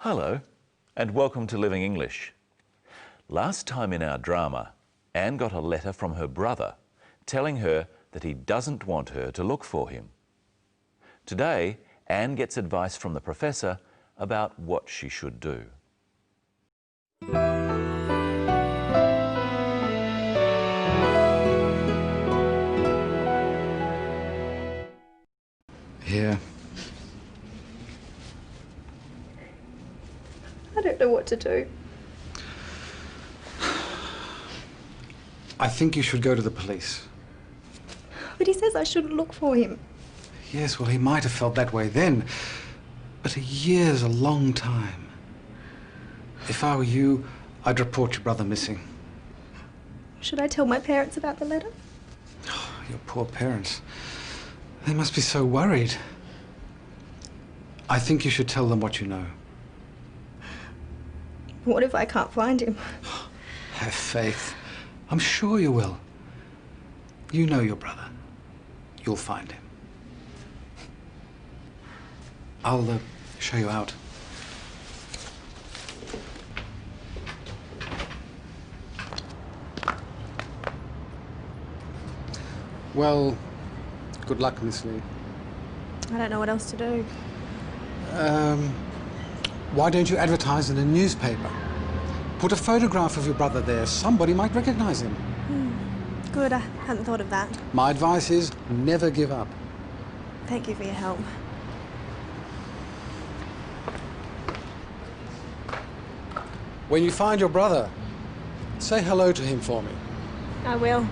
Hello, and welcome to Living English. Last time in our drama, Anne got a letter from her brother telling her that he doesn't want her to look for him. Today, Anne gets advice from the professor about what she should do. Here. I don't know what to do. I think you should go to the police. But he says I shouldn't look for him. Yes, well, he might have felt that way then, but a year's a long time. If I were you, I'd report your brother missing. Should I tell my parents about the letter? Oh, your poor parents. They must be so worried. I think you should tell them what you know. What if I can't find him? Have faith. I'm sure you will. You know your brother. You'll find him. I'll show you out. Well, good luck, Miss Lee. I don't know what else to do. Why don't you advertise in a newspaper? Put a photograph of your brother there. Somebody might recognize him. Good, I hadn't thought of that. My advice is never give up. Thank you for your help. When you find your brother, say hello to him for me. I will.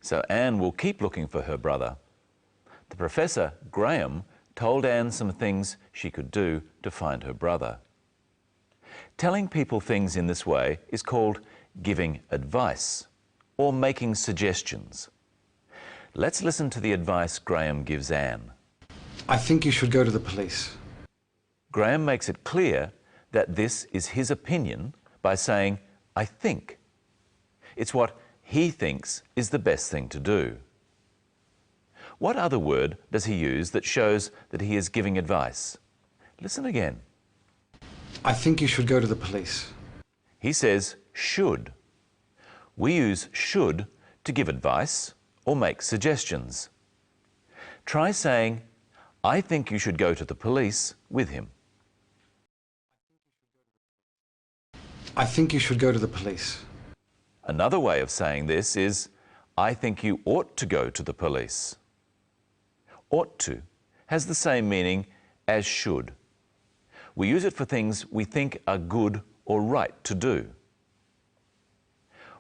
So Anne will keep looking for her brother. The professor, Graham, told Anne some things she could do to find her brother. Telling people things in this way is called giving advice or making suggestions. Let's listen to the advice Graham gives Anne. I think you should go to the police. Graham makes it clear that this is his opinion by saying, I think. It's what he thinks is the best thing to do. What other word does he use that shows that he is giving advice? Listen again. I think you should go to the police. He says should. We use should to give advice or make suggestions. Try saying, I think you should go to the police with him. I think you should go to the police. Another way of saying this is, I think you ought to go to the police. Ought to has the same meaning as should. We use it for things we think are good or right to do.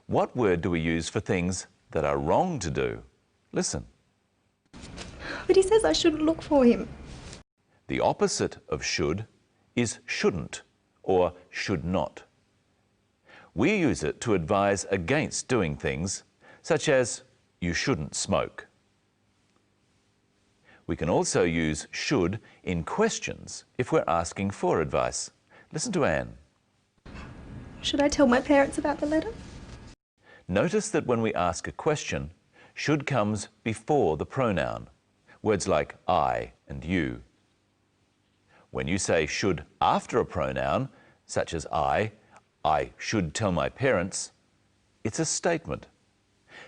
What word do we use for things that are wrong to do? Listen. But he says I shouldn't look for him. The opposite of should is shouldn't or should not. We use it to advise against doing things, such as you shouldn't smoke. We can also use should in questions if we're asking for advice. Listen to Anne. Should I tell my parents about the letter? Notice that when we ask a question, should comes before the pronoun, words like I and you. When you say should after a pronoun, such as I should tell my parents, it's a statement,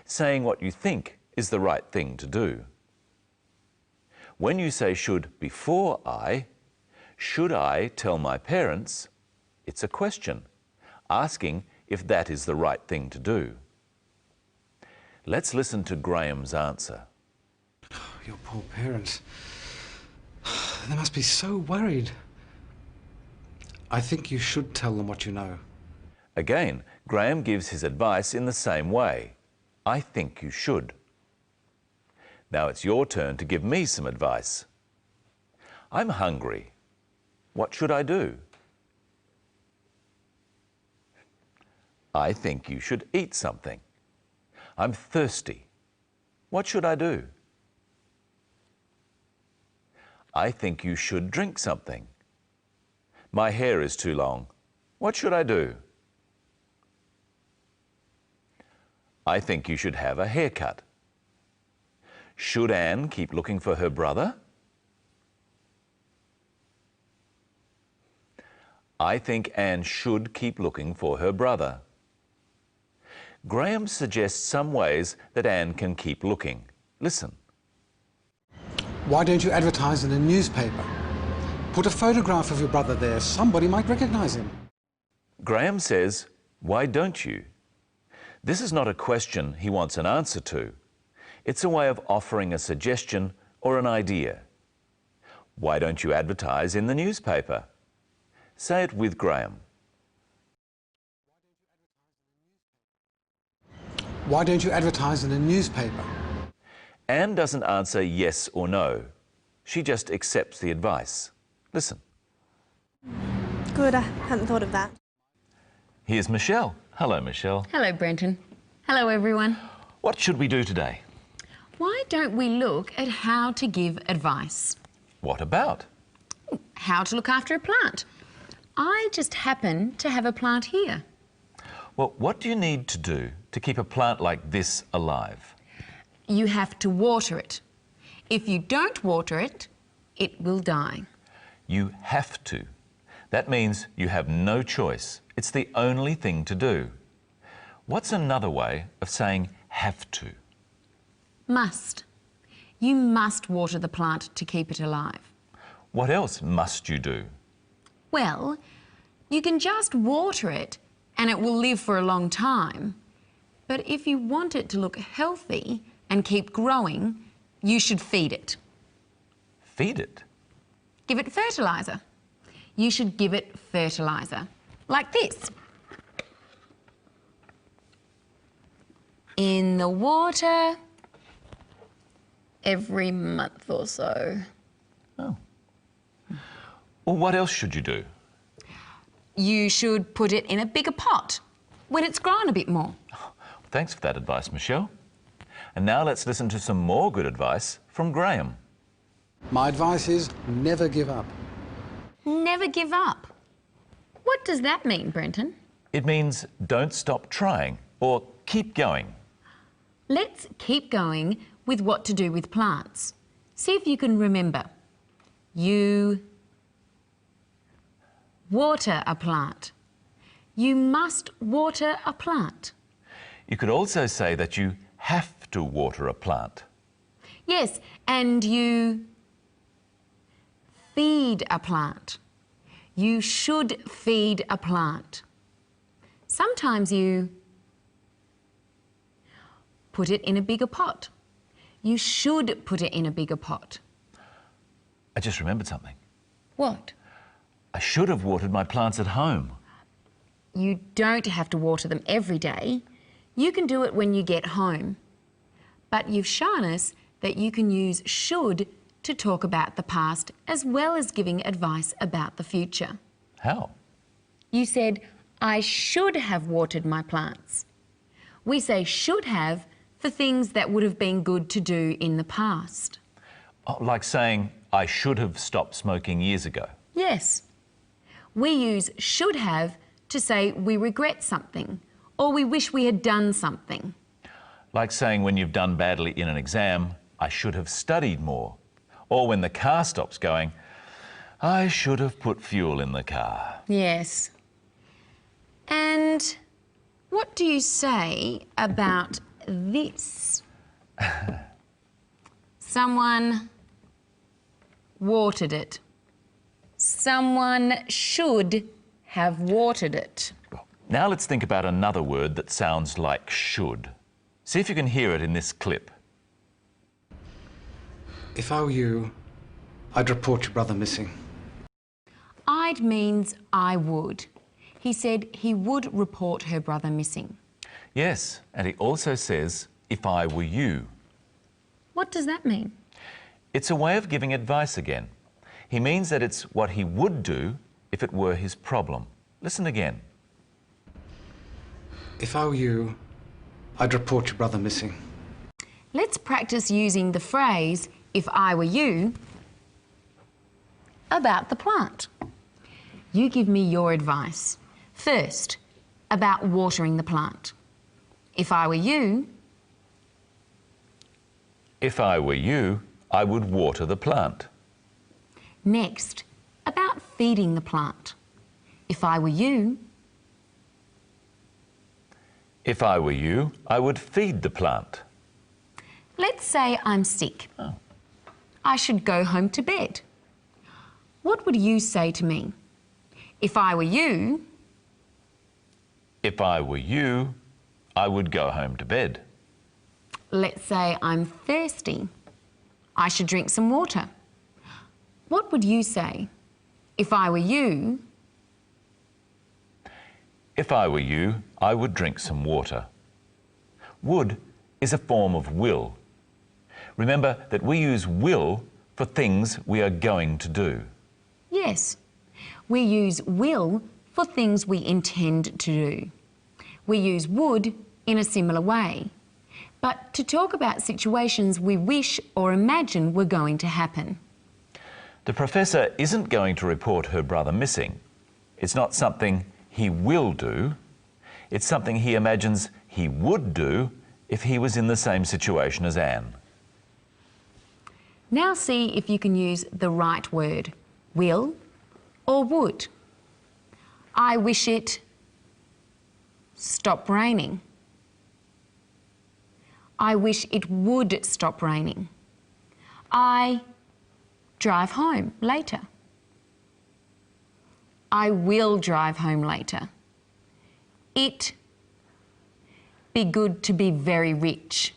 saying what you think is the right thing to do. When you say should before should I tell my parents, it's a question, asking if that is the right thing to do. Let's listen to Graham's answer. Your poor parents. They must be so worried. I think you should tell them what you know. Again, Graham gives his advice in the same way. I think you should. Now it's your turn to give me some advice. I'm hungry. What should I do? I think you should eat something. I'm thirsty. What should I do? I think you should drink something. My hair is too long. What should I do? I think you should have a haircut. Should Anne keep looking for her brother? I think Anne should keep looking for her brother. Graham suggests some ways that Anne can keep looking. Listen. Why don't you advertise in a newspaper? Put a photograph of your brother there. Somebody might recognize him. Graham says, why don't you? This is not a question he wants an answer to. It's a way of offering a suggestion or an idea. Why don't you advertise in the newspaper? Say it with Graham. Why don't you advertise in a newspaper? Anne doesn't answer yes or no. She just accepts the advice. Listen. Good, I hadn't thought of that. Here's Michelle. Hello, Michelle. Hello, Brenton. Hello, everyone. What should we do today? Why don't we look at how to give advice? What about? How to look after a plant. I just happen to have a plant here. Well, what do you need to do to keep a plant like this alive? You have to water it. If you don't water it, it will die. You have to. That means you have no choice. It's the only thing to do. What's another way of saying have to? Must. You must water the plant to keep it alive. What else must you do? Well, you can just water it and it will live for a long time. But if you want it to look healthy and keep growing, you should feed it. Feed it? Give it fertiliser. You should give it fertiliser, like this. In the water every month or so. Oh. Well, what else should you do? You should put it in a bigger pot when it's grown a bit more. Thanks for that advice, Michelle. And now let's listen to some more good advice from Graham. My advice is never give up. Never give up. What does that mean, Brenton? It means don't stop trying or keep going. Let's keep going with what to do with plants. See if you can remember. You water a plant. You must water a plant. You could also say that you have to water a plant. Yes, and you feed a plant. You should feed a plant. Sometimes you put it in a bigger pot. You should put it in a bigger pot. I just remembered something. What? I should have watered my plants at home. You don't have to water them every day. You can do it when you get home. But you've shown us that you can use should to talk about the past as well as giving advice about the future. How? You said, I should have watered my plants. We say should have for things that would have been good to do in the past. Oh, like saying, I should have stopped smoking years ago. Yes. We use should have to say we regret something or we wish we had done something. Like saying when you've done badly in an exam, I should have studied more. Or when the car stops going, I should have put fuel in the car. Yes. And what do you say about this? Someone watered it. Someone should have watered it. Now let's think about another word that sounds like should. See if you can hear it in this clip. If I were you, I'd report your brother missing. I'd means I would. He said he would report her brother missing. Yes, and he also says, if I were you. What does that mean? It's a way of giving advice again. He means that it's what he would do if it were his problem. Listen again. If I were you, I'd report your brother missing. Let's practice using the phrase, if I were you, about the plant. You give me your advice. First, about watering the plant. If I were you, If I were you, I would water the plant. Next, about feeding the plant. If I were you, If I were you, I would feed the plant. let's say I'm sick. I should go home to bed. What would you say to me? If I were you, If I were you, I would go home to bed. let's say I'm thirsty. I should drink some water. What would you say? If I were you, If I were you, I would drink some water. Would is a form of will. Remember that we use will for things we are going to do. yes, we use will for things we intend to do. We use would in a similar way, but to talk about situations we wish or imagine were going to happen. The professor isn't going to report her brother missing. It's not something he will do. It's something he imagines he would do if he was in the same situation as Anne. Now see if you can use the right word, will or would. I wish it stopped raining. I wish it would stop raining. I drive home later. I will drive home later. It be good to be very rich.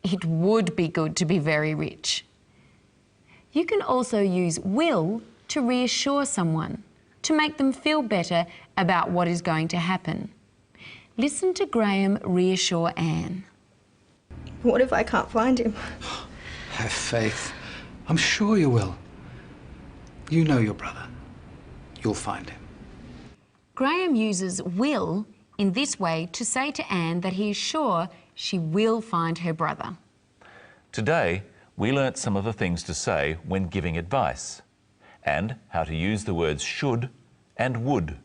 It would be good to be very rich. You can also use will to reassure someone, to make them feel better about what is going to happen. Listen to Graham reassure Anne. What if I can't find him? Have faith. I'm sure you will. You know your brother. You'll find him. Graham uses will in this way to say to Anne that he is sure she will find her brother. Today, we learnt some of the things to say when giving advice and how to use the words should and would.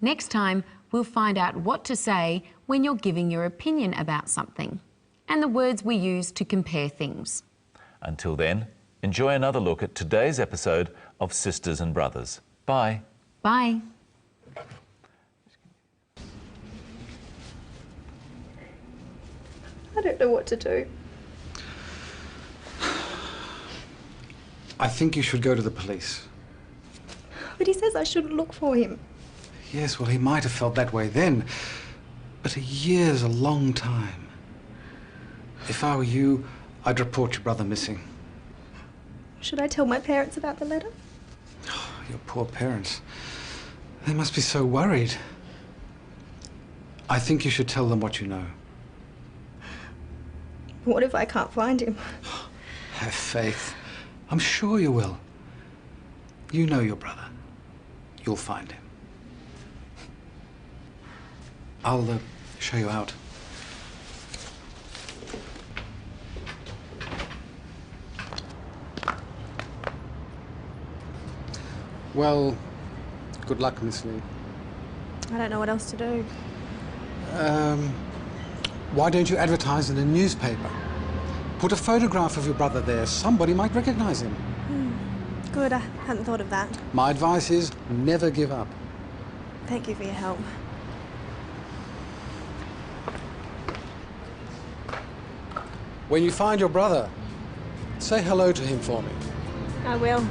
Next time, we'll find out what to say when you're giving your opinion about something and the words we use to compare things. Until then, enjoy another look at today's episode of Sisters and Brothers. Bye. Bye. I don't know what to do. I think you should go to the police. But he says I shouldn't look for him. Yes, well, he might have felt that way then, but a year's a long time. If I were you, I'd report your brother missing. Should I tell my parents about the letter? Your poor parents. They must be so worried. I think you should tell them what you know. What if I can't find him? Have faith. I'm sure you will. You know your brother. You'll find him. I'll show you out. Well, good luck, Miss Lee. I don't know what else to do. Why don't you advertise in a newspaper? Put a photograph of your brother there. Somebody might recognize him. Good, I hadn't thought of that. My advice is never give up. Thank you for your help. When you find your brother, say hello to him for me. I will.